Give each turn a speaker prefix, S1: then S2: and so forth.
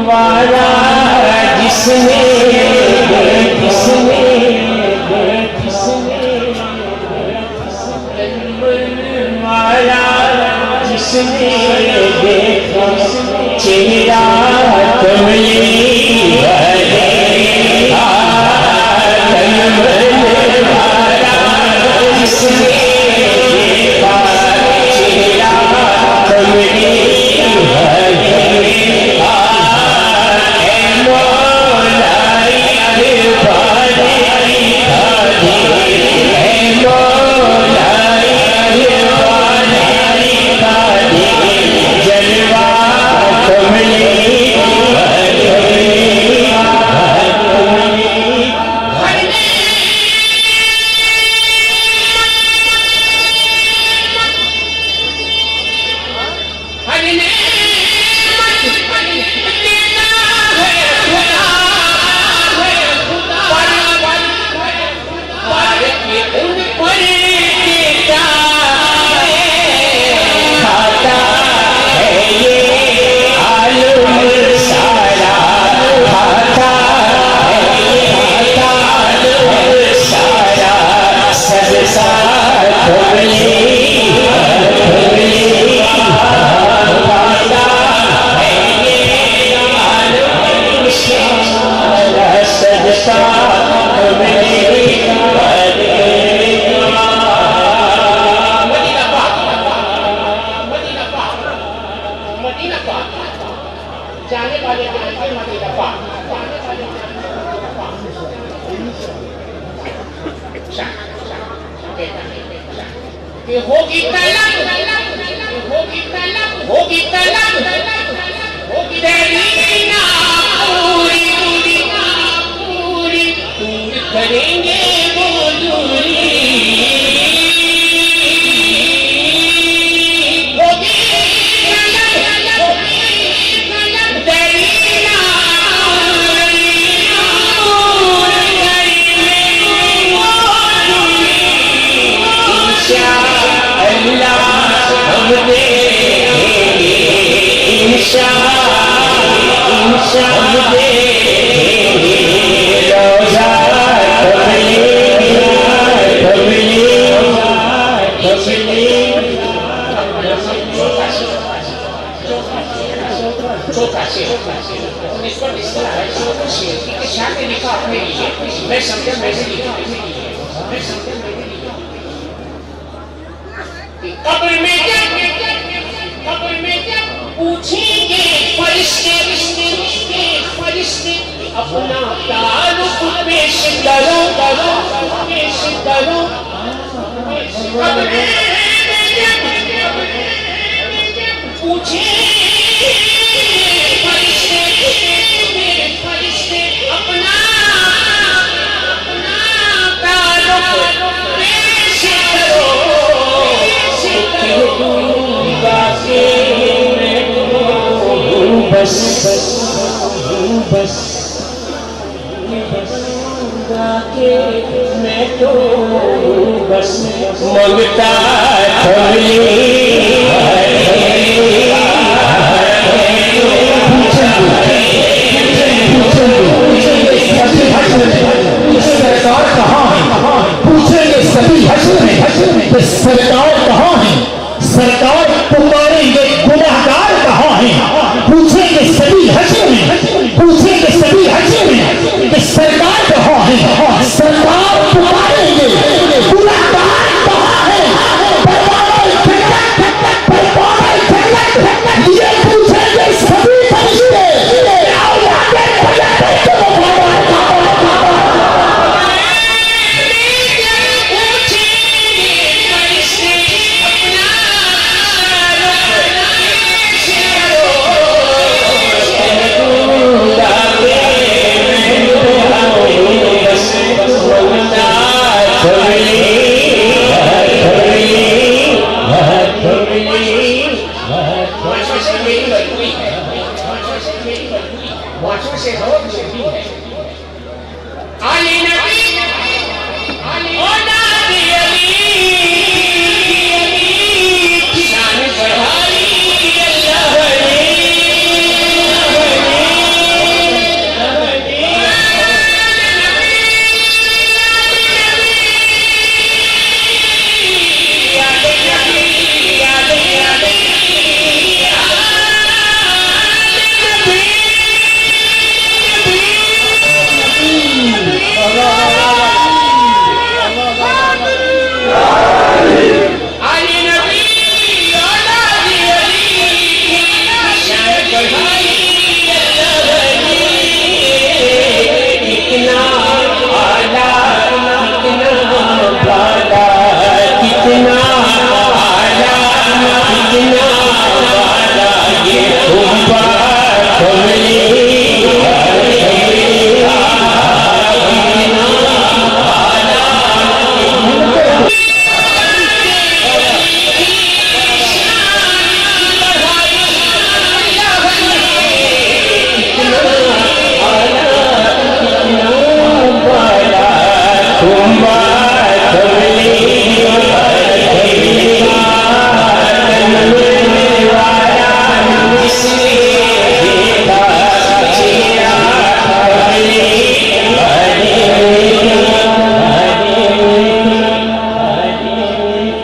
S1: वाला जिसने वाला जिसने देखा चेहरा कमली जाने वाले मदीना पाक होगी तलब होगी दरीना पूरी करेंगे वो दूरी कब्र में जब पूछेंगे फरिश्ते अपना ताल्लुक पेश करो कब्र में जब पूछेंगे फरिश्ते अपना ताल्लुक पेश करो बस मैं तो बस मंगता
S2: सरकार कहाँ है? पूछेंगे सभी हश्र में सरकार कहाँ है? सरकार पुकारेंगे गुनाहगार कहाँ है? पूछेंगे सभी हश्र में कि सरकार कहाँ है? सरकार पुकारेंगे गुनाहगार कहाँ है? ये पूछेंगे सभी फरिश्ते
S1: से रोक चुकी है।